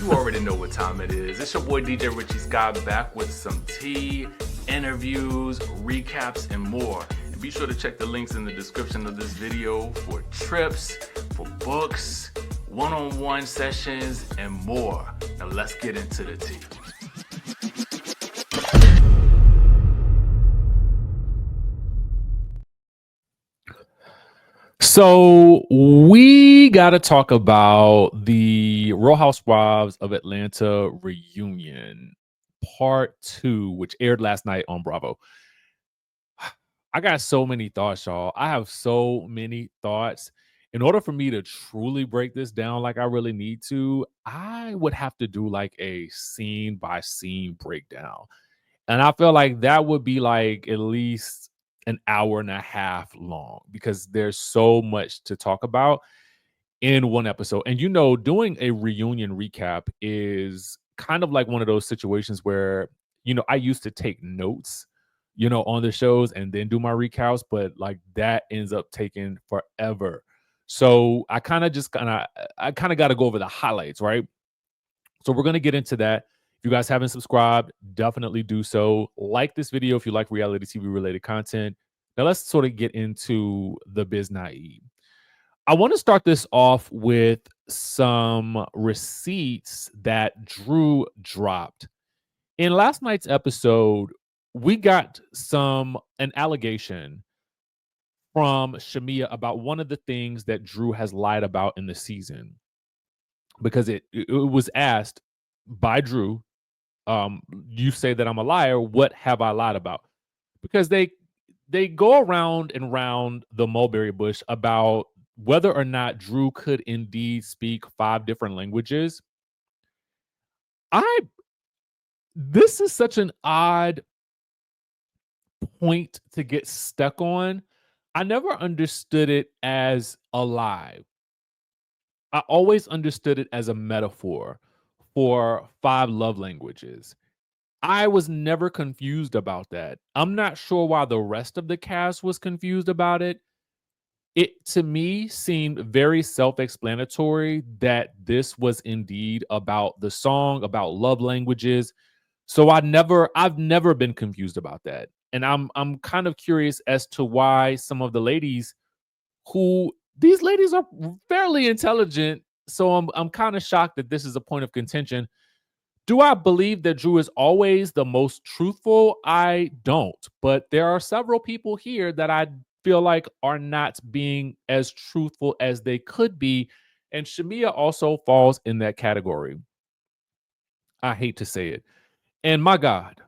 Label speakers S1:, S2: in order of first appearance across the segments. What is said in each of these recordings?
S1: You already know what time it is. It's your boy DJ Richie Skye back with some tea, interviews, recaps, and more. And be sure to check the links in the description of this video for trips, for books, one-on-one sessions, and more. Now let's get into the tea. So we got to talk about the Real Housewives of Atlanta reunion, part 2, which aired last night on Bravo. I got so many thoughts, y'all. I have so many thoughts. In order for me to truly break this down like I really need to, I would have to do like a scene by scene breakdown. And I feel like that would be like at least an hour and a half long because there's so much to talk about in one episode. And doing a reunion recap is kind of like one of those situations where, I used to take notes, on the shows and then do my recaps, but like that ends up taking forever. So I kind of got to go over the highlights, right? So we're going to get into that. If you guys haven't subscribed, definitely do so. Like this video if you like reality TV related content. Now let's sort of get into the Biz Naive. I want to start this off with some receipts that Drew dropped. In last night's episode, we got an allegation from Shamia about one of the things that Drew has lied about in the season. Because it was asked by Drew, you say that I'm a liar. What have I lied about? Because they go around and round the mulberry bush about whether or not Drew could indeed speak 5 different languages. This is such an odd point to get stuck on. I never understood it as a lie. I always understood it as a metaphor for 5 love languages. I was never confused about that. I'm not sure why the rest of the cast was confused about it. It, to me, seemed very self-explanatory that this was indeed about the song, about love languages. So I've never been confused about that. And I'm kind of curious as to why some of the ladies these ladies are fairly intelligent. So I'm kind of shocked that this is a point of contention. Do I believe that Drew is always the most truthful? I don't. But there are several people here that I feel like are not being as truthful as they could be. And Shamia also falls in that category. I hate to say it. And my God,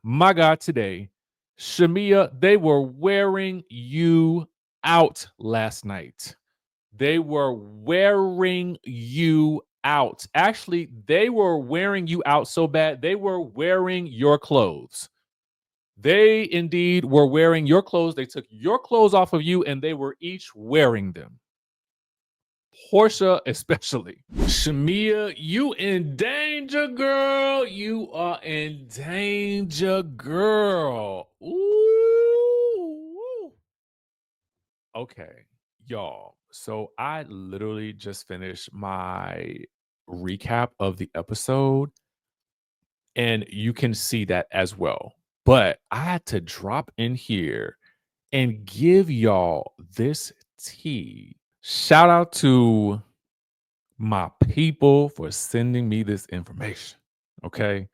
S1: today, Shamia, they were wearing you out last night. They were wearing you out. Actually, they were wearing you out so bad, they were wearing your clothes. They indeed were wearing your clothes. They took your clothes off of you and they were each wearing them. Porsha especially. Shamia, you in danger, girl. You are in danger, girl. Ooh. Okay, y'all. So I literally just finished my recap of the episode, and you can see that as well. But I had to drop in here and give y'all this tea. Shout out to my people for sending me this information. Okay.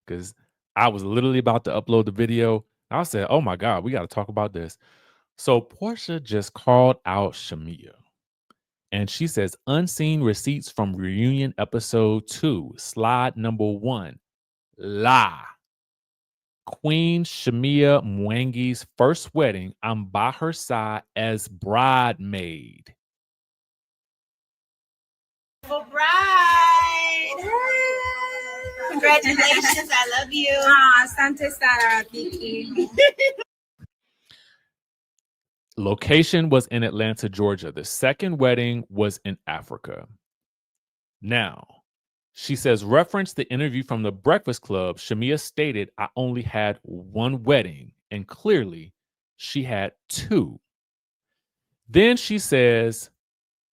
S1: Because I was literally about to upload the video. I said, oh my God, we got to talk about this. So Porsha just called out Shamia. And she says, unseen receipts from reunion episode 2, slide number 1. Lie. Queen Shamea Mwangi's first wedding. I'm by her side as bridemaid.
S2: For bride. Congratulations. I love you. Asante Sara, Vicky.
S1: Location was in Atlanta, Georgia. The second wedding was in Africa. Now, she says, reference the interview from the Breakfast Club. Shamia stated, I only had one wedding, and clearly she had 2. Then she says,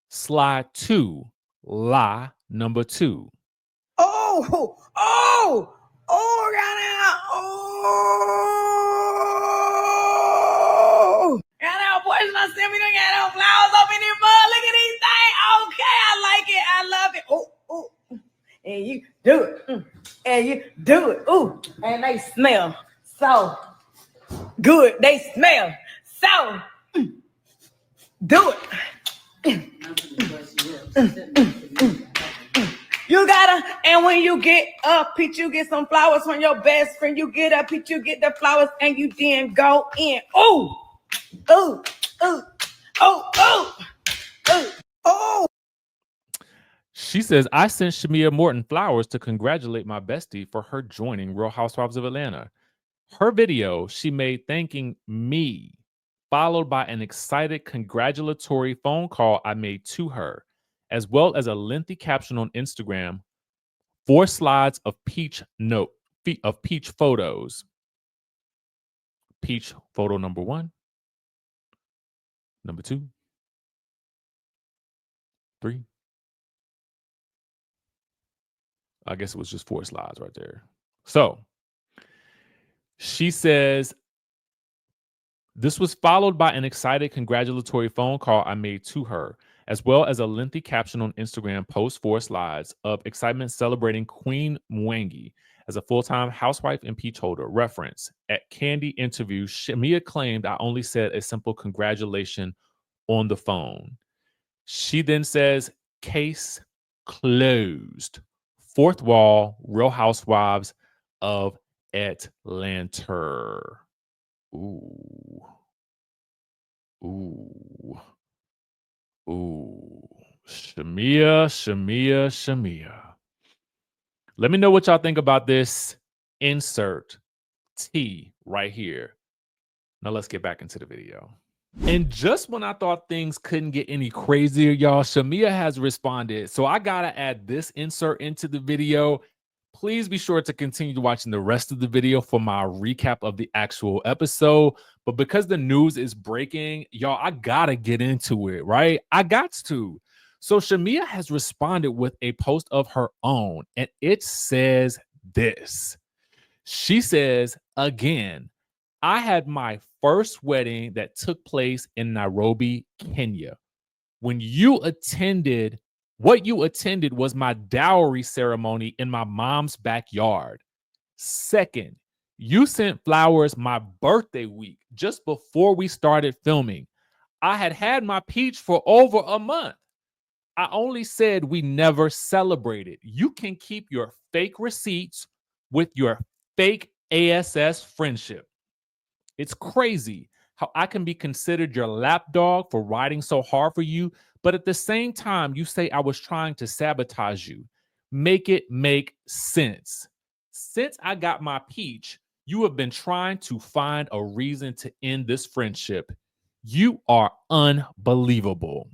S1: slide 2, lie number 2.
S2: Goddamn, boys, my send me to get them flowers up in this mud. Look at these things. Okay, I like it. I love it. And you do it. And you do it. Ooh, and they smell so good. They smell so do it. You gotta, and when you get up, Pete, you get some flowers from your best friend. You get up, Pete, you get the flowers, and you then go in. Ooh, ooh, ooh, ooh, ooh, ooh, ooh.
S1: She says, I sent Shamea Morton flowers to congratulate my bestie for her joining Real Housewives of Atlanta. Her video she made thanking me, followed by an excited congratulatory phone call I made to her, as well as a lengthy caption on Instagram, 4 slides of peach photos. Peach photo number 1, number 2, 3. I guess it was just 4 slides right there. So she says, this was followed by an excited congratulatory phone call I made to her, as well as a lengthy caption on Instagram post 4 slides of excitement celebrating Queen Mwangi as a full-time housewife and peach holder. Reference, at Candy interview, Shamia claimed I only said a simple congratulation on the phone. She then says, case closed. 4th wall, Real Housewives of Atlanta. Ooh. Ooh. Ooh. Shamea. Let me know what y'all think about this. Insert T right here. Now let's get back into the video. And just when I thought things couldn't get any crazier, y'all, Shamea has responded. So I gotta add this insert into the video. Please be sure to continue watching the rest of the video for my recap of the actual episode. But because the news is breaking, y'all, I gotta get into it, right? I got to. So Shamea has responded with a post of her own, and it says this. She says, again, I had my first wedding that took place in Nairobi, Kenya. What you attended was my dowry ceremony in my mom's backyard. Second, you sent flowers my birthday week, just before we started filming. I had my peach for over a month. I only said we never celebrated. You can keep your fake receipts with your fake ASS friendship. It's crazy how I can be considered your lapdog for riding so hard for you, but at the same time, you say I was trying to sabotage you. Make it make sense. Since I got my peach, you have been trying to find a reason to end this friendship. You are unbelievable.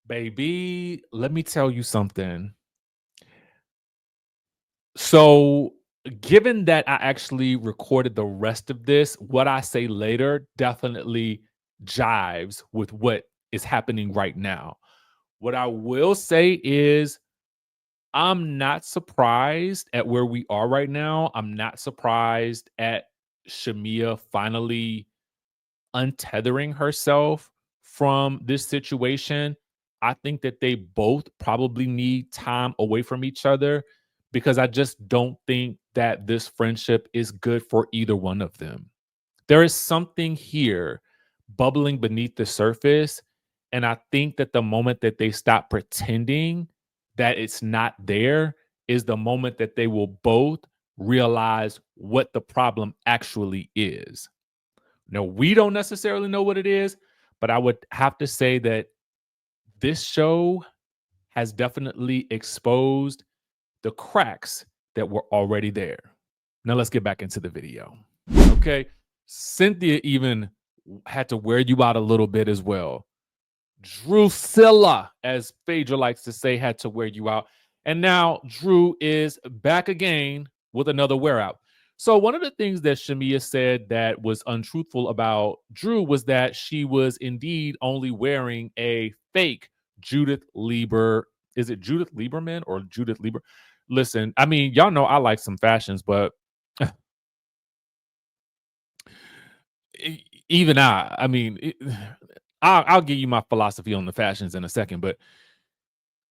S1: Baby, let me tell you something. So, given that I actually recorded the rest of this, what I say later definitely jives with what is happening right now. What I will say is, I'm not surprised at where we are right now. I'm not surprised at Shamea finally untethering herself from this situation. I think that they both probably need time away from each other because I just don't think that this friendship is good for either one of them. There is something here bubbling beneath the surface. And I think that the moment that they stop pretending that it's not there is the moment that they will both realize what the problem actually is. Now, we don't necessarily know what it is, but I would have to say that this show has definitely exposed the cracks that were already there. Now, let's get back into the video. Okay. Cynthia even had to wear you out a little bit as well. Drusilla, as Phaedra likes to say, had to wear you out. And now Drew is back again with another wear out. So one of the things that Shamea said that was untruthful about Drew was that she was indeed only wearing a fake Judith Lieber is it Judith Lieberman or Judith Lieber? Listen, I mean, y'all know I like some fashions, but even I mean, I'll give you my philosophy on the fashions in a second, but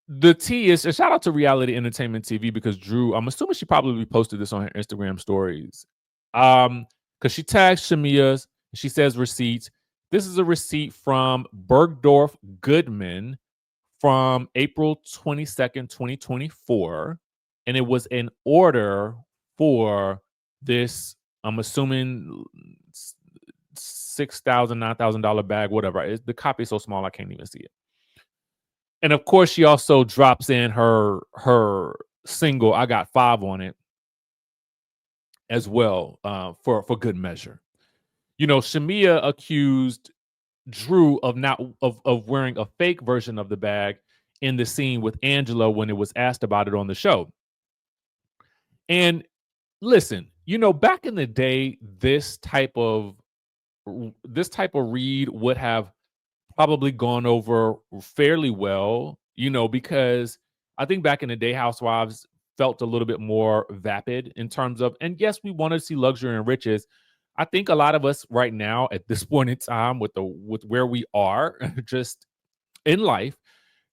S1: the tea is a shout out to Reality Entertainment TV because Drew, I'm assuming she probably posted this on her Instagram stories. Because she tags Shamia's, she says receipts. This is a receipt from Bergdorf Goodman from April 22nd, 2024. And it was an order for this, I'm assuming $6,000, $9,000 bag, whatever. The copy is so small I can't even see it. And of course, she also drops in her single, I Got 5 on it as well, for good measure. You know, Shamia accused Drew of wearing a fake version of the bag in the scene with Angela when it was asked about it on the show. And listen, you know, back in the day, this type of read would have probably gone over fairly well, you know, because I think back in the day, housewives felt a little bit more vapid in terms of, and yes, we want to see luxury and riches. I think a lot of us right now at this point in time with where we are just in life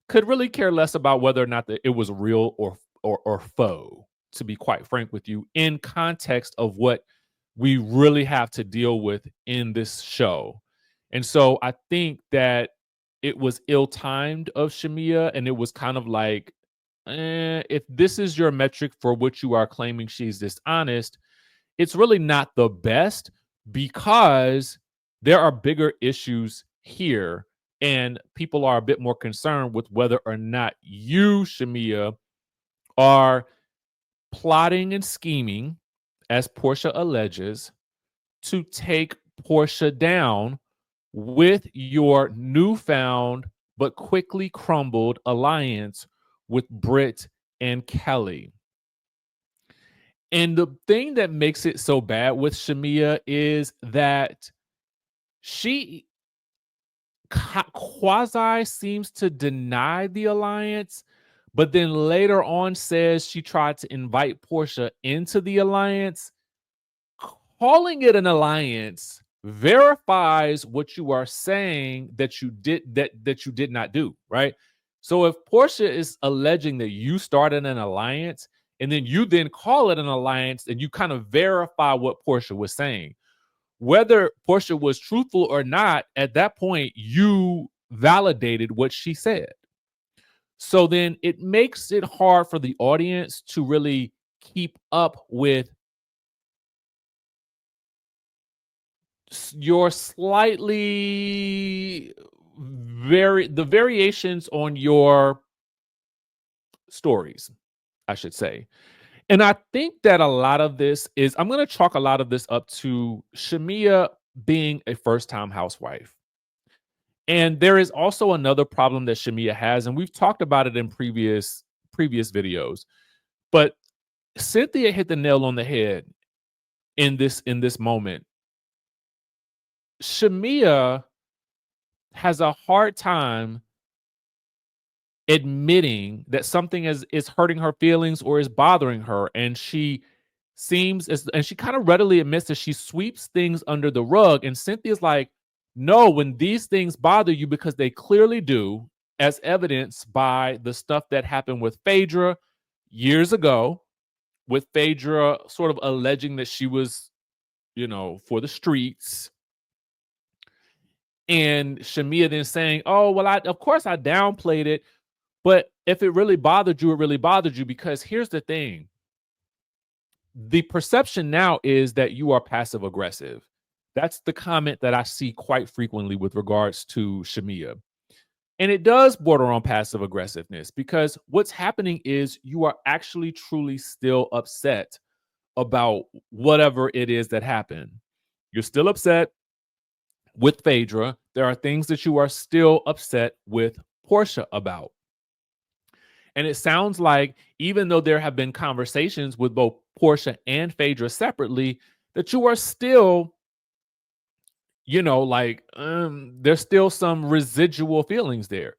S1: could really care less about whether or not that it was real or faux, to be quite frank with you, in context of what we really have to deal with in this show. And so I think that it was ill-timed of Shamia, and it was kind of like, if this is your metric for which you are claiming she's dishonest, it's really not the best because there are bigger issues here, and people are a bit more concerned with whether or not you, Shamia, are plotting and scheming, as Porsha alleges, to take Porsha down with your newfound but quickly crumbled alliance with Brit and Kelly. And the thing that makes it so bad with Shamia is that she quasi seems to deny the alliance, but then later on says she tried to invite Porsha into the alliance. Calling it an alliance verifies what you are saying that you did not do, right? So if Porsha is alleging that you started an alliance and then you then call it an alliance and you kind of verify what Porsha was saying, whether Porsha was truthful or not, at that point you validated what she said. So then it makes it hard for the audience to really keep up with your slightly the variations on your stories, I should say. And I think that a lot of this is, I'm going to chalk a lot of this up to Shamia being a first-time housewife. And there is also another problem that Shamia has, and we've talked about it in previous videos. But Cynthia hit the nail on the head in this moment. Shamia has a hard time admitting that something is hurting her feelings or is bothering her, and she kind of readily admits that she sweeps things under the rug. And Cynthia's like, no, when these things bother you, because they clearly do, as evidenced by the stuff that happened with Phaedra years ago, with Phaedra sort of alleging that she was, you know, for the streets. And Shamia then saying, oh, well, of course I downplayed it. But if it really bothered you, it really bothered you. Because here's the thing. The perception now is that you are passive aggressive. That's the comment that I see quite frequently with regards to Shamia. And it does border on passive aggressiveness, because what's happening is you are actually truly still upset about whatever it is that happened. You're still upset with Phaedra. There are things that you are still upset with Porsha about. And it sounds like, even though there have been conversations with both Porsha and Phaedra separately, that you are still, you know, like, there's still some residual feelings there.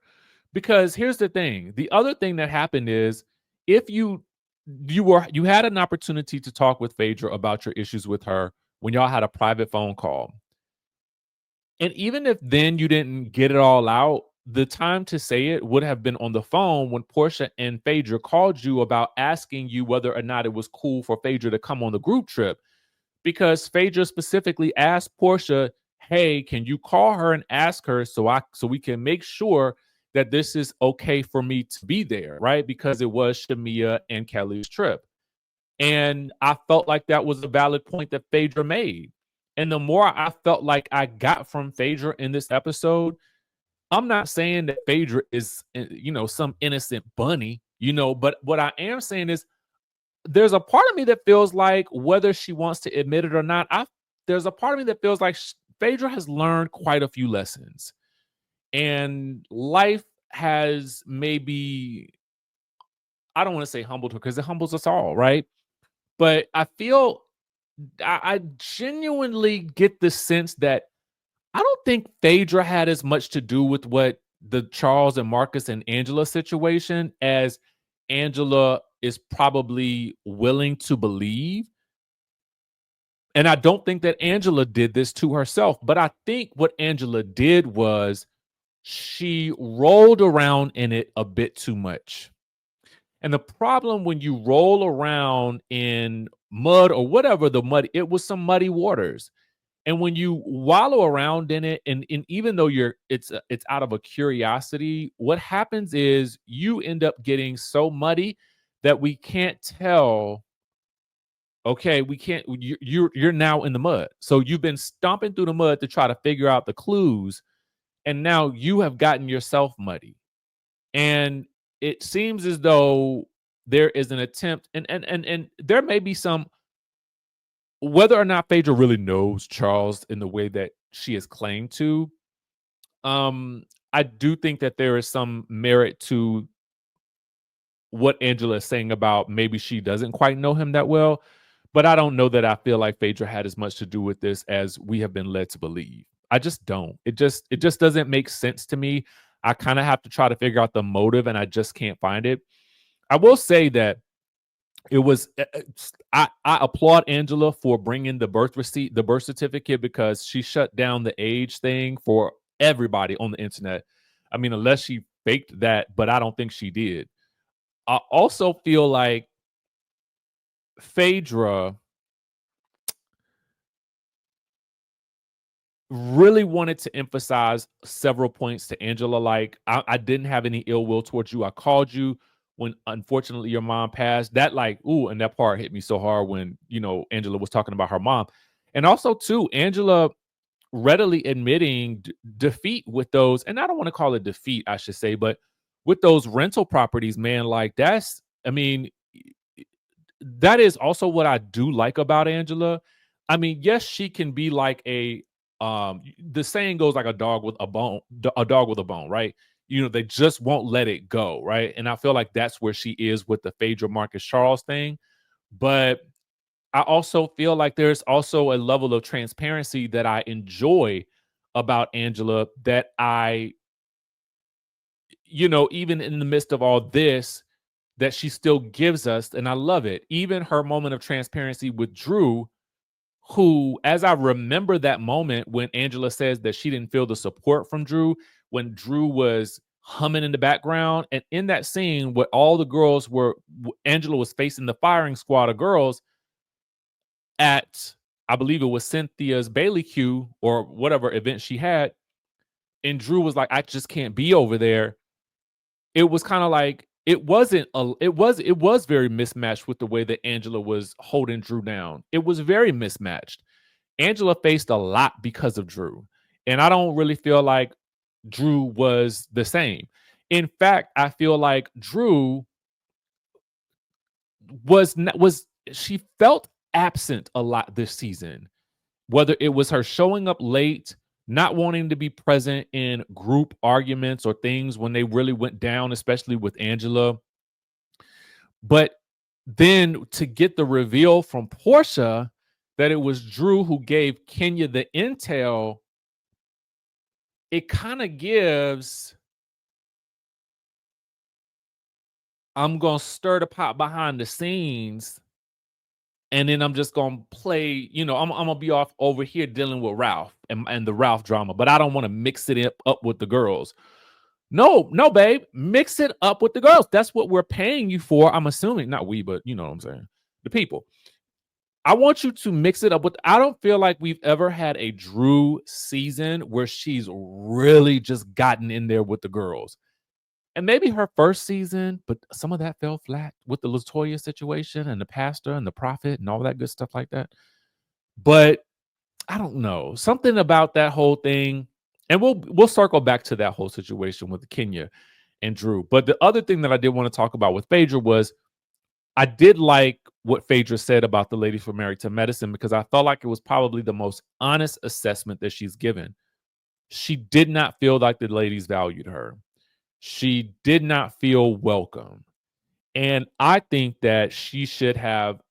S1: Because here's the thing. The other thing that happened is if you had an opportunity to talk with Phaedra about your issues with her when y'all had a private phone call. And even if then you didn't get it all out, the time to say it would have been on the phone when Porsha and Phaedra called you about asking you whether or not it was cool for Phaedra to come on the group trip. Because Phaedra specifically asked Porsha, hey, can you call her and ask her so we can make sure that this is okay for me to be there, right? Because it was Shamia and Kelly's trip. And I felt like that was a valid point that Phaedra made. And the more I felt like I got from Phaedra in this episode, I'm not saying that Phaedra is, some innocent bunny, but what I am saying is there's a part of me that feels like whether she wants to admit it or not, there's a part of me that feels like Phaedra has learned quite a few lessons. And life has maybe, I don't want to say humbled her because it humbles us all, right? But I feel I genuinely get the sense that I don't think Phaedra had as much to do with what the Charles and Marcus and Angela situation as Angela is probably willing to believe. And I don't think that Angela did this to herself, but I think what Angela did was she rolled around in it a bit too much. And the problem when you roll around in mud or whatever it was some muddy waters. And when you wallow around in it, and even though it's out of a curiosity, what happens is you end up getting so muddy that we can't tell. Okay, we can't. You're now in the mud, so you've been stomping through the mud to try to figure out the clues, and now you have gotten yourself muddy. And it seems as though there is an attempt, and there may be some. Whether or not Phaedra really knows Charles in the way that she has claimed to, I do think that there is some merit to what Angela is saying about maybe she doesn't quite know him that well. But I don't know that I feel like Phaedra had as much to do with this as we have been led to believe. I just don't. It just doesn't make sense to me. I kind of have to try to figure out the motive, and I just can't find it. I will say that it was I applaud Angela for bringing the birth certificate, because she shut down the age thing for everybody on the internet. I mean, unless she faked that, but I don't think she did. I also feel like Phaedra really wanted to emphasize several points to Angela. Like, I didn't have any ill will towards you. I called you when unfortunately your mom passed. That and that part hit me so hard when, Angela was talking about her mom. And also too, Angela readily admitting defeat with those, and I don't want to call it defeat, I should say, but with those rental properties, man, like that is also what I do like about Angela. I mean, yes, she can be like the saying goes like a dog with a bone, right? They just won't let it go, right? And I feel like that's where she is with the Phaedra Marcus Charles thing. But I also feel like there's also a level of transparency that I enjoy about Angela that even in the midst of all this, that she still gives us, and I love it. Even her moment of transparency with Drew, who, as I remember that moment when Angela says that she didn't feel the support from Drew, when Drew was humming in the background, and in that scene where all the girls Angela was facing the firing squad of girls at, I believe it was Cynthia's Bailey Q or whatever event she had, and Drew was like, I just can't be over there. It was kind of like, it was very mismatched with the way that Angela was holding Drew down. It was very mismatched. Angela faced a lot because of Drew, and I don't really feel like Drew was the same. In fact, I feel like Drew she felt absent a lot this season, whether it was her showing up late, not wanting to be present in group arguments or things when they really went down, especially with Angela. But then to get the reveal from Porsha that it was Drew who gave Kenya the intel, it kind of gives I'm going to stir the pot behind the scenes. And then I'm just going to play, you know, I'm going to be off over here dealing with Ralph and the Ralph drama, but I don't want to mix it up with the girls. No, babe, mix it up with the girls. That's what we're paying you for. I'm assuming, not we, but you know what I'm saying. The people. I want you to mix it up with, I don't feel like we've ever had a Drew season where she's really just gotten in there with the girls. And maybe her first season, but some of that fell flat with the LaToya situation and the pastor and the prophet and all that good stuff like that. But I don't know. Something about that whole thing. And we'll circle back to that whole situation with Kenya and Drew. But the other thing that I did want to talk about with Phaedra was I did like what Phaedra said about the Ladies for Married to Medicine, because I felt like it was probably the most honest assessment that she's given. She did not feel like the ladies valued her. She did not feel welcome. And I think that she should have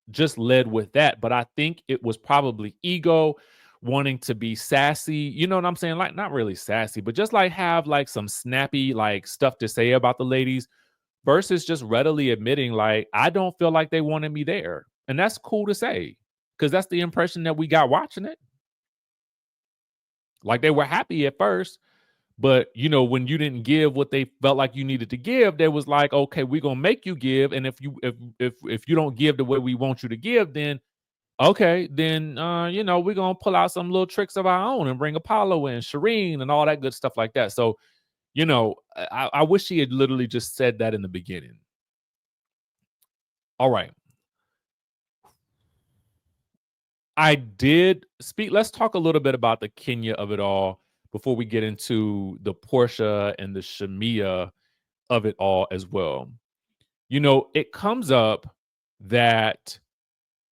S1: just led with that. But I think it was probably ego, wanting to be sassy. You know what I'm saying? Like, not really sassy, but just like have like some snappy like stuff to say about the ladies versus just readily admitting like, I don't feel like they wanted me there. And that's cool to say because that's the impression that we got watching it. Like they were happy at first. But, you know, when you didn't give what they felt like you needed to give, they was like, okay, we're going to make you give. And if you don't give the way we want you to give, then, okay, then, you know, we're going to pull out some little tricks of our own and bring Apollo and Shireen and all that good stuff like that. So, you know, I wish she had literally just said that in the beginning. All right. I did speak. Let's talk a little bit about the Kenya of it all before we get into the Porsha and the Shamea of it all as well. You know, it comes up that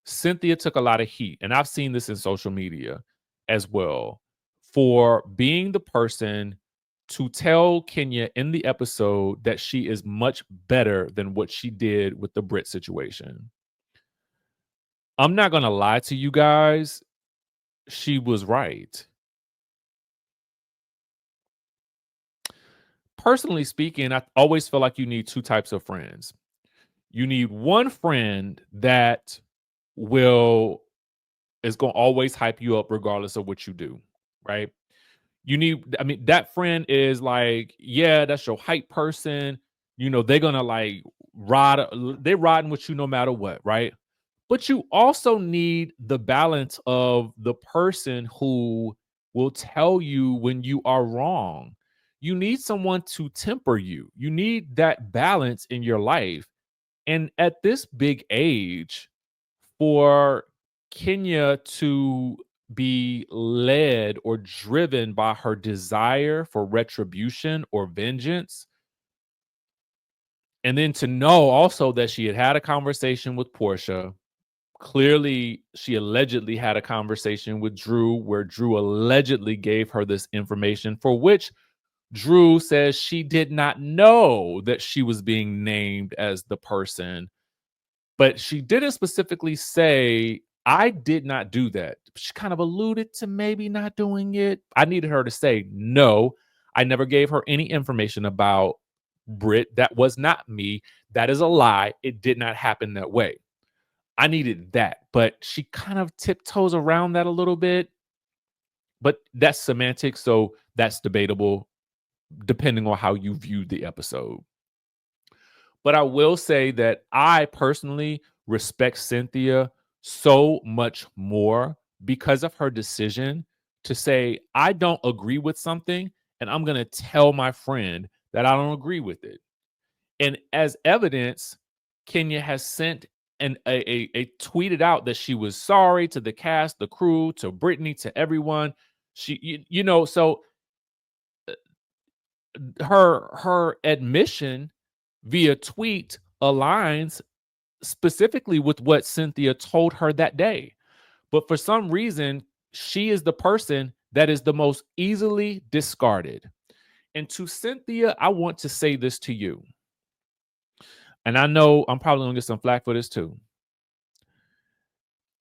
S1: Cynthia took a lot of heat, and I've seen this in social media as well, for being the person to tell Kenya in the episode that she is much better than what she did with the Brit situation. I'm not going to lie to you guys. She was right. Personally speaking, I always feel like you need two types of friends. You need one friend that is going to always hype you up regardless of what you do, right? That friend is like, yeah, that's your hype person. You know, they're going to like they're riding with you no matter what, right? But you also need the balance of the person who will tell you when you are wrong. You need someone to temper you. You need that balance in your life. And at this big age, for Kenya to be led or driven by her desire for retribution or vengeance, and then to know also that she had a conversation with Porsha. Clearly, she allegedly had a conversation with Drew where Drew allegedly gave her this information for which Drew says she did not know that she was being named as the person. But she didn't specifically say, I did not do that. She kind of alluded to maybe not doing it. I needed her to say, no, I never gave her any information about Brit. That was not me. That is a lie. It did not happen that way. I needed that, but she kind of tiptoes around that a little bit. But that's semantics, so that's debatable depending on how you viewed the episode. But I will say that I personally respect Cynthia so much more because of her decision to say, I don't agree with something, and I'm going to tell my friend that I don't agree with it. And as evidence, Kenya has sent a tweeted out that she was sorry to the cast, the crew, to Brittany, to everyone. She, you know, so her admission via tweet aligns specifically with what Cynthia told her that day. But for some reason, she is the person that is the most easily discarded. And to Cynthia, I want to say this to you. And I know I'm probably going to get some flack for this too.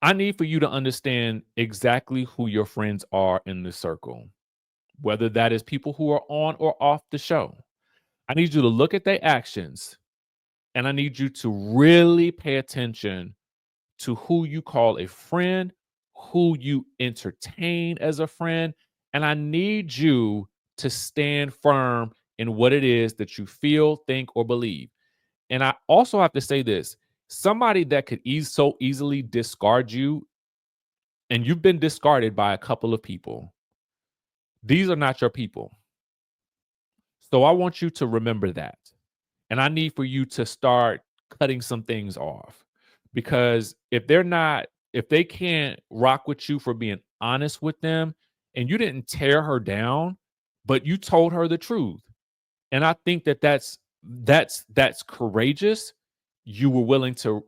S1: I need for you to understand exactly who your friends are in this circle, whether that is people who are on or off the show. I need you to look at their actions And I need you to really pay attention to who you call a friend, who you entertain as a friend. And I need you to stand firm in what it is that you feel, think, or believe. And I also have to say this, somebody that could so easily discard you, and you've been discarded by a couple of people. These are not your people. So I want you to remember that. And I need for you to start cutting some things off. Because if they can't rock with you for being honest with them, and you didn't tear her down, but you told her the truth. And I think that's courageous. You were willing to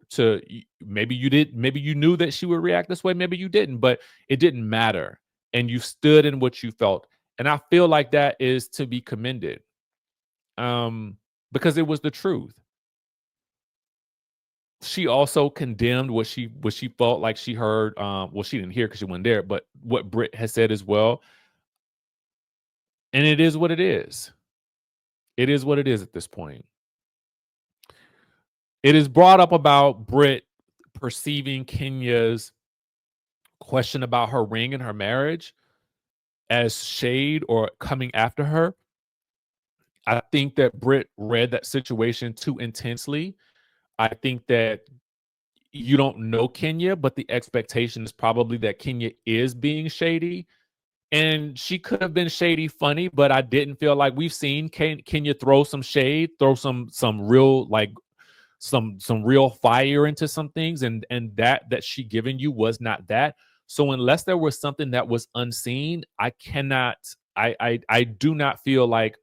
S1: maybe you knew that she would react this way, maybe you didn't, but it didn't matter. And you stood in what you felt. And I feel like that is to be commended. Because it was the truth. She also condemned what she felt like she heard. Well, she didn't hear because she wasn't there, but what Brit has said as well. And it is what it is. It is what it is at this point. It is brought up about Brit perceiving Kenya's question about her ring and her marriage as shade or coming after her. I think that Brit read that situation too intensely. I think that you don't know Kenya, but the expectation is probably that Kenya is being shady. And she could have been shady funny, but I didn't feel like we've seen Kenya throw some shade, throw some real like some real fire into some things, and that she given you was not that. So unless there was something that was unseen, I do not feel like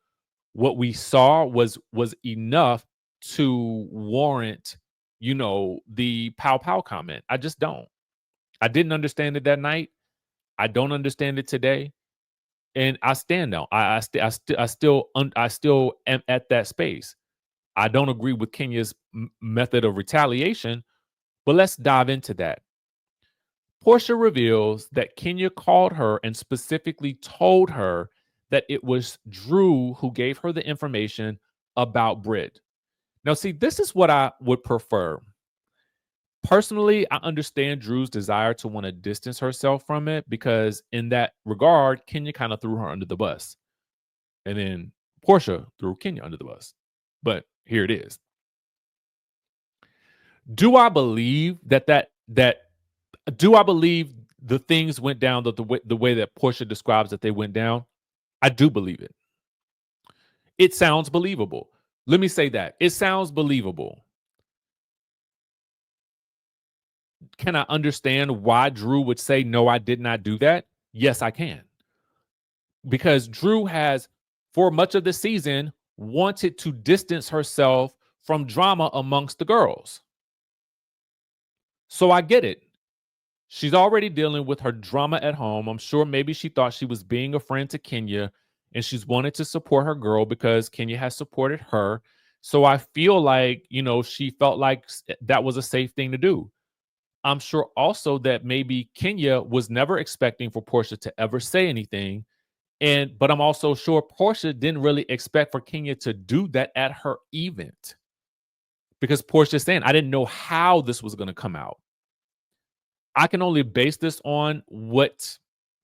S1: what we saw was enough to warrant, the pow pow comment. I just don't. I didn't understand it that night. I don't understand it today, and I stand on. I still am at that space. I don't agree with Kenya's method of retaliation, but let's dive into that. Porsha reveals that Kenya called her and specifically told her that it was Drew who gave her the information about Brit. Now, see, this is what I would prefer. Personally, I understand Drew's desire to want to distance herself from it because in that regard, Kenya kind of threw her under the bus. And then Porsha threw Kenya under the bus. But here it is. Do I believe do I believe the things went down the way that Porsha describes that they went down? I do believe it. It sounds believable. Let me say that. It sounds believable. Can I understand why Drew would say, no, I did not do that? Yes, I can. Because Drew has, for much of the season, wanted to distance herself from drama amongst the girls. So I get it. She's already dealing with her drama at home. I'm sure maybe she thought she was being a friend to Kenya and she's wanted to support her girl because Kenya has supported her. So I feel like, she felt like that was a safe thing to do. I'm sure also that maybe Kenya was never expecting for Porsha to ever say anything. But I'm also sure Porsha didn't really expect for Kenya to do that at her event. Because Porsha's saying, I didn't know how this was going to come out. I can only base this on what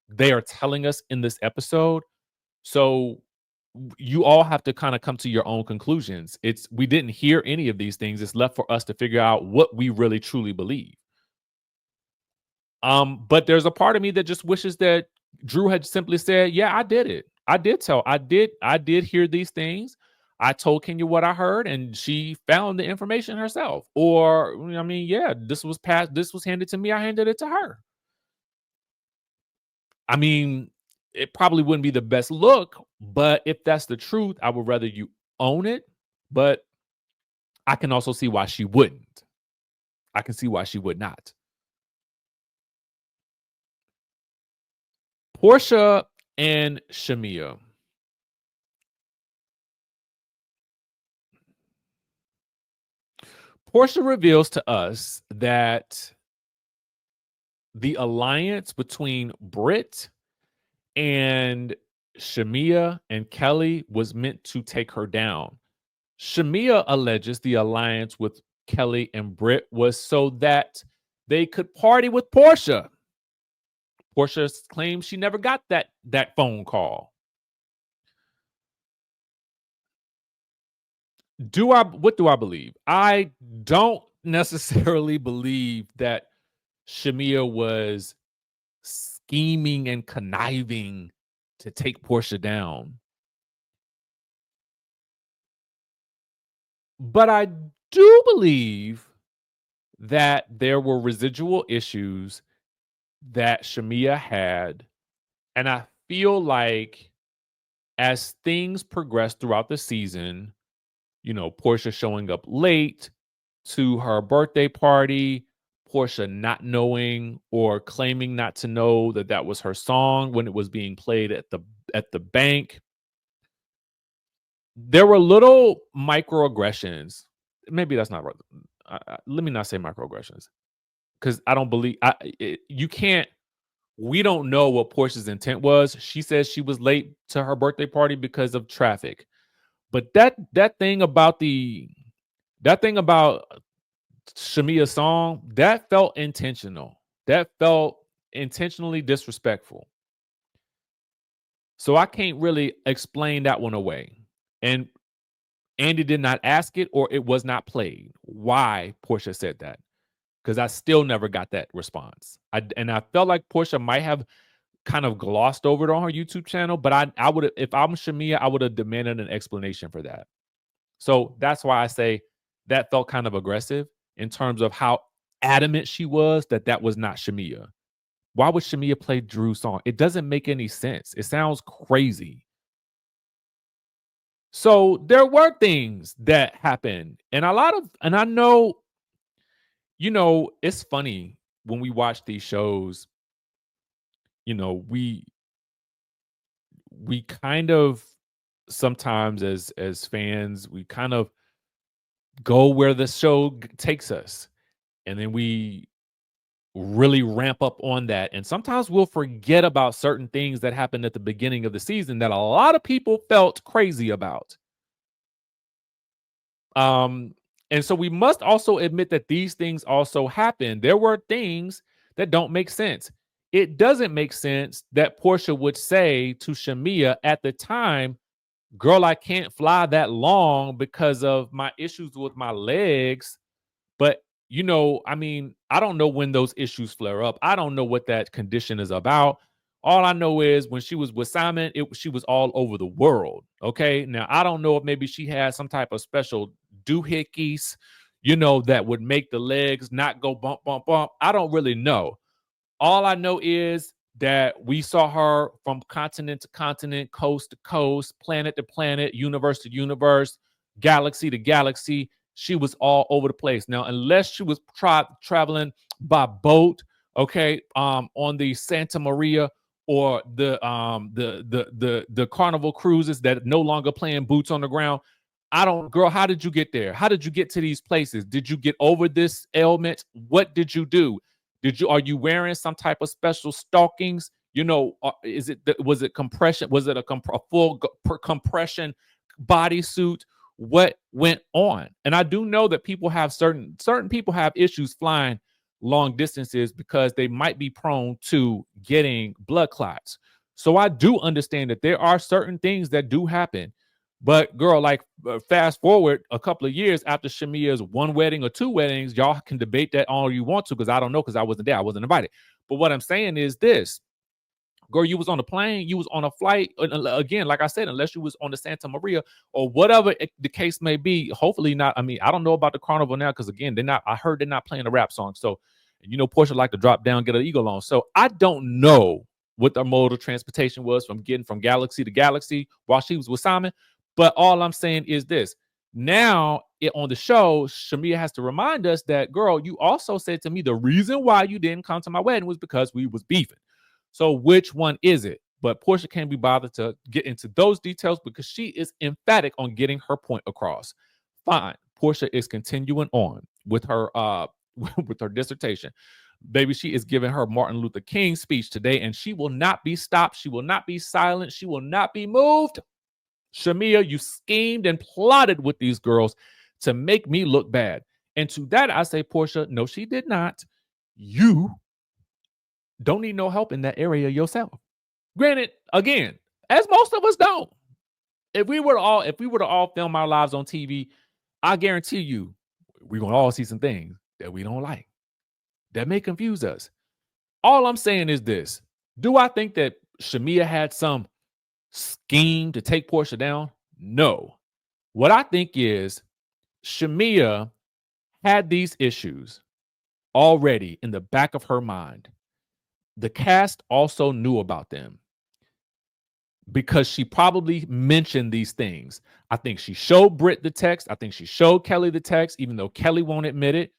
S1: they are telling us in this episode. So you all have to kind of come to your own conclusions. We didn't hear any of these things. It's left for us to figure out what we really truly believe. But there's a part of me that just wishes that Drew had simply said, yeah, I did it. I did hear these things. I told Kenya what I heard and she found the information herself. Or, this was handed to me. I handed it to her. It probably wouldn't be the best look, but if that's the truth, I would rather you own it. But I can also see why she wouldn't. I can see why she would not. Porsha and Shamia. Porsha reveals to us that the alliance between Brit and Shamia and Kelly was meant to take her down. Shamea alleges the alliance with Kelly and Brit was so that they could party with Porsha. Porsha claims she never got that phone call. What do I believe? I don't necessarily believe that Shamea was scheming and conniving to take Porsha down. But I do believe that there were residual issues that Shamea had. And I feel like as things progressed throughout the season, Porsha showing up late to her birthday party, Porsha not knowing or claiming not to know that was her song when it was being played at the bank. There were little microaggressions. Maybe that's not right. Let me not say microaggressions, because I don't believe you can't. We don't know what Porsha's intent was. She says she was late to her birthday party because of traffic. But that thing about Shamea's song, that felt intentional. That felt intentionally disrespectful. So I can't really explain that one away. And Andy did not ask it, or it was not played. Why Porsha said that? Because I still never got that response. I felt like Porsha might have kind of glossed over it on her YouTube channel, but I would, if I'm Shamea, I would have demanded an explanation for that. So that's why I say that felt kind of aggressive in terms of how adamant she was that was not Shamea. Why would Shamea play Drew's song? It doesn't make any sense. It sounds crazy. So there were things that happened, and I know, it's funny when we watch these shows, we kind of sometimes as fans, we kind of go where the show takes us, and then we really ramp up on that. And sometimes we'll forget about certain things that happened at the beginning of the season that a lot of people felt crazy about. And so we must also admit that these things also happen. There were things that don't make sense. It doesn't make sense that Porsha would say to Shamea at the time, "Girl, I can't fly that long because of my issues with my legs." But, I don't know when those issues flare up. I don't know what that condition is about. All I know is when she was with Simon, she was all over the world. Okay. Now, I don't know if maybe she had some type of special doohickeys, that would make the legs not go bump, bump, bump. I don't really know. All I know is that we saw her from continent to continent, coast to coast, planet to planet, universe to universe, galaxy to galaxy. She was all over the place. Now, unless she was traveling by boat, okay, on the Santa Maria or the Carnival cruises that no longer playing boots on the ground. Girl, how did you get there? How did you get to these places? Did you get over this ailment? What did you do? Are you wearing some type of special stockings? Was it compression? Was it a full compression bodysuit? What went on? And I do know that people have certain people have issues flying long distances because they might be prone to getting blood clots. So I do understand that there are certain things that do happen. But girl, like fast forward a couple of years after Shamea's one wedding or two weddings, y'all can debate that all you want to, because I don't know, because I wasn't there. I wasn't invited. But what I'm saying is this. Girl, you was on a plane, you was on a flight. Again, like I said, unless you was on the Santa Maria or whatever the case may be, hopefully not. I mean, I don't know about the Carnival now, because again, I heard they're not playing a rap song. So, Porsha like to drop down, get an eagle on. So I don't know what their mode of transportation was from getting from galaxy to galaxy while she was with Simon. But all I'm saying is this. Now, on the show, Shamea has to remind us that, girl, you also said to me the reason why you didn't come to my wedding was because we was beefing. So which one is it? But Porsha can't be bothered to get into those details because she is emphatic on getting her point across. Fine. Porsha is continuing on with her with her dissertation. Baby, she is giving her Martin Luther King speech today, and she will not be stopped. She will not be silent. She will not be moved. Shamia, you schemed and plotted with these girls to make me look bad. And to that, I say, Porsha, no, she did not. You don't need no help in that area yourself. Granted, again, as most of us don't. If we were to all film our lives on TV, I guarantee you, we're gonna all see some things that we don't like that may confuse us. All I'm saying is this: do I think that Shamia had some scheme to take Porsha down? No. What I think is Shamia had these issues already in the back of her mind. The cast also knew about them because she probably mentioned these things. I think she showed Brit the text. I think she showed Kelly the text, even though Kelly won't admit it.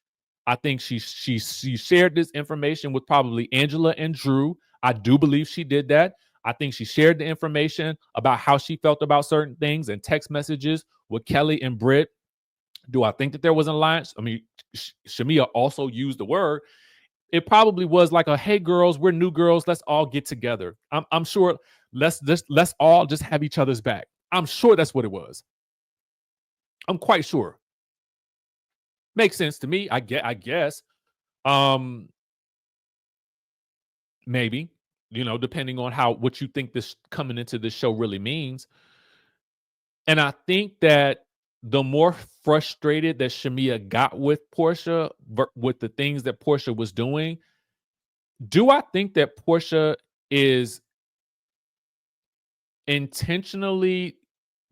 S1: I think she shared this information with probably Angela and Drew. I do believe she did that. I think she shared the information about how she felt about certain things and text messages with Kelly and Brit. Do I think that there was an alliance? I mean, Shamia also used the word. It probably was like a, hey girls, we're new girls, let's all get together. I'm sure let's all just have each other's back. I'm sure that's what it was. I'm quite sure. Makes sense to me. I guess. Maybe, depending on what you think this coming into this show really means. And I think that the more frustrated that Shamia got with Porsha, with the things that Porsha was doing, do I think that Porsha is intentionally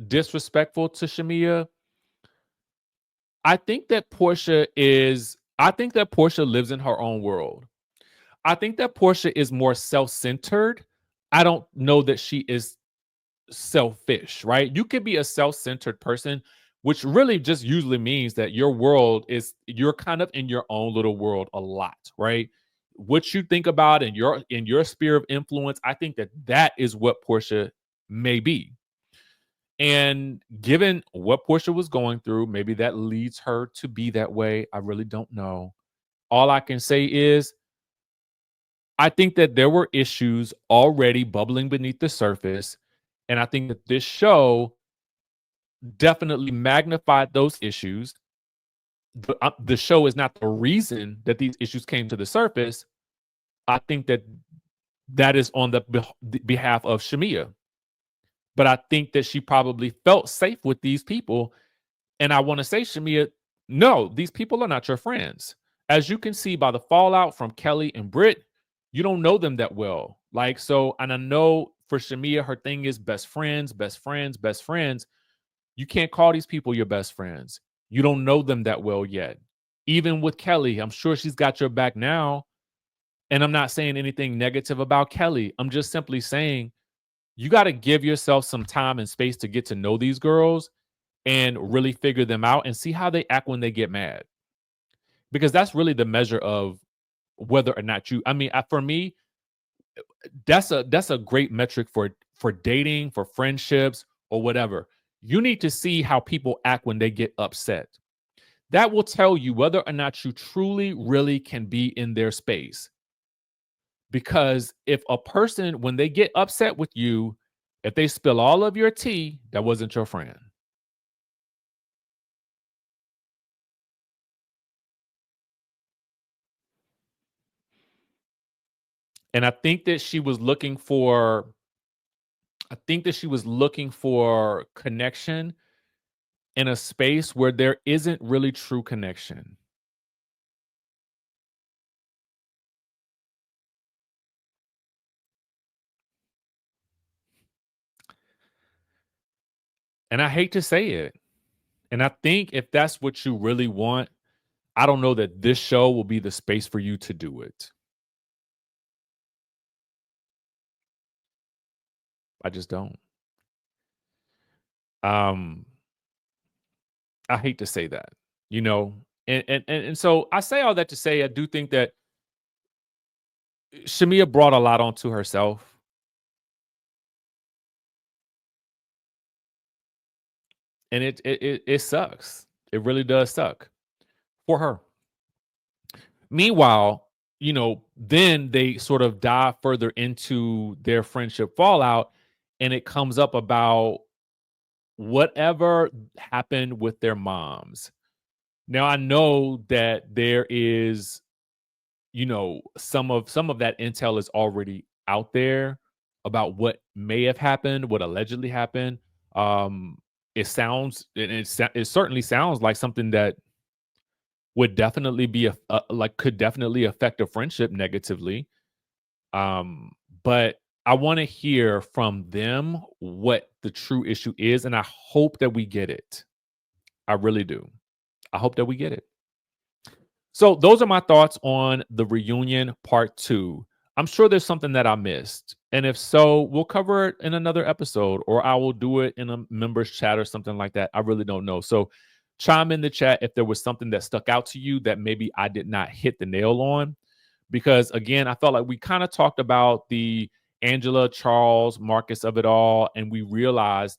S1: disrespectful to Shamia? I think that Porsha lives in her own world. I think that Porsha is more self-centered. I don't know that she is selfish, right? You could be a self-centered person, which really just usually means that you're kind of in your own little world a lot, right? What you think about in your sphere of influence, I think that is what Porsha may be. And given what Porsha was going through, maybe that leads her to be that way. I really don't know. All I can say is I think that there were issues already bubbling beneath the surface. And I think that this show definitely magnified those issues. The show is not the reason that these issues came to the surface. I think that is on the behalf of Shamia. But I think that she probably felt safe with these people. And I want to say, Shamia, no, these people are not your friends. As you can see by the fallout from Kelly and Brit, you don't know them that well. And I know for Shamia, her thing is best friends, best friends, best friends. You can't call these people your best friends. You don't know them that well yet. Even with Kelly, I'm sure she's got your back now. And I'm not saying anything negative about Kelly. I'm just simply saying you got to give yourself some time and space to get to know these girls and really figure them out and see how they act when they get mad. Because that's really the measure of whether or not for me, that's a great metric for dating, for friendships, or whatever. You need to see how people act when they get upset. That will tell you whether or not you truly, really can be in their space. Because if a person, when they get upset with you, if they spill all of your tea, that wasn't your friend. And I think that she was looking for connection in a space where there isn't really true connection. And I hate to say it. And I think if that's what you really want, I don't know that this show will be the space for you to do it. I just don't. I hate to say that, and so I say all that to say I do think that Shamia brought a lot onto herself. And it sucks. It really does suck for her. Meanwhile, then they sort of dive further into their friendship fallout, and it comes up about whatever happened with their moms. Now I know that there is, you know, some of that intel is already out there about what may have happened, what allegedly happened. It sounds, and it certainly sounds like something that would definitely be like could definitely affect a friendship negatively. But I want to hear from them what the true issue is, and I hope that we get it. I really do. I hope that we get it. So those are my thoughts on the reunion part 2. I'm sure there's something that I missed. And if so, we'll cover it in another episode, or I will do it in a members chat or something like that. I really don't know. So chime in the chat if there was something that stuck out to you that maybe I did not hit the nail on. Because again, I felt like we kind of talked about the Angela, Charles, Marcus of it all. And we realized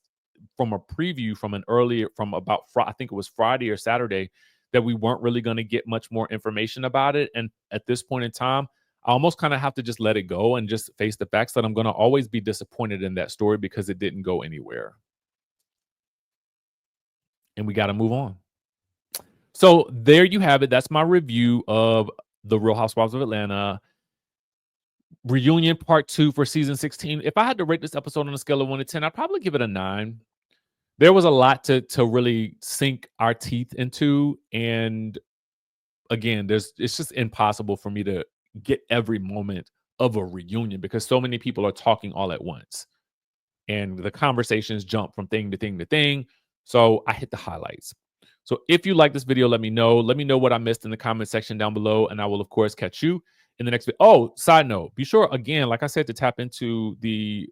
S1: from a preview from an earlier, from about, I think it was Friday or Saturday, that we weren't really going to get much more information about it. And at this point in time, I almost kind of have to just let it go and just face the facts that I'm going to always be disappointed in that story because it didn't go anywhere. And we got to move on. So there you have it. That's my review of the Real Housewives of Atlanta reunion part 2 for season 16. If I had to rate this episode on a scale of 1 to 10, I'd probably give it a 9. There was a lot to really sink our teeth into. And again, it's just impossible for me to get every moment of a reunion because so many people are talking all at once. And the conversations jump from thing to thing to thing. So I hit the highlights. So if you like this video, let me know. Let me know what I missed in the comment section down below. And I will, of course, catch you in the next video. Oh, side note, be sure, again, like I said, to tap into the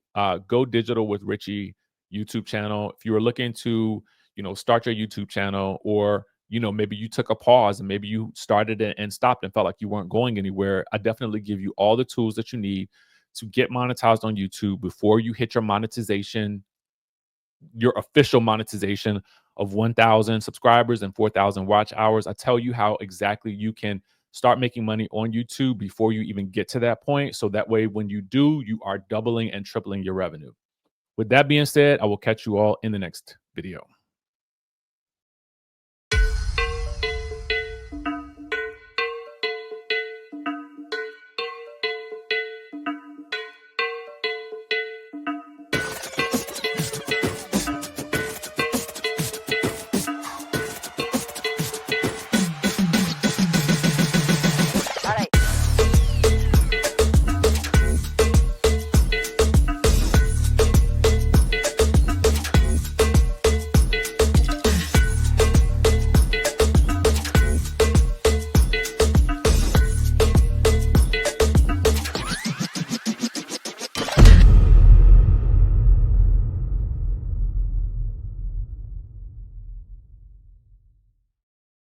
S1: Go Digital with Richie YouTube channel. If you are looking to, you know, start your YouTube channel, or, you know, maybe you took a pause and maybe you started it and stopped and felt like you weren't going anywhere, I definitely give you all the tools that you need to get monetized on YouTube before you hit your monetization, your official monetization of 1,000 subscribers and 4,000 watch hours. I tell you how exactly you can start making money on YouTube before you even get to that point. So that way, when you do, you are doubling and tripling your revenue. With that being said, I will catch you all in the next video.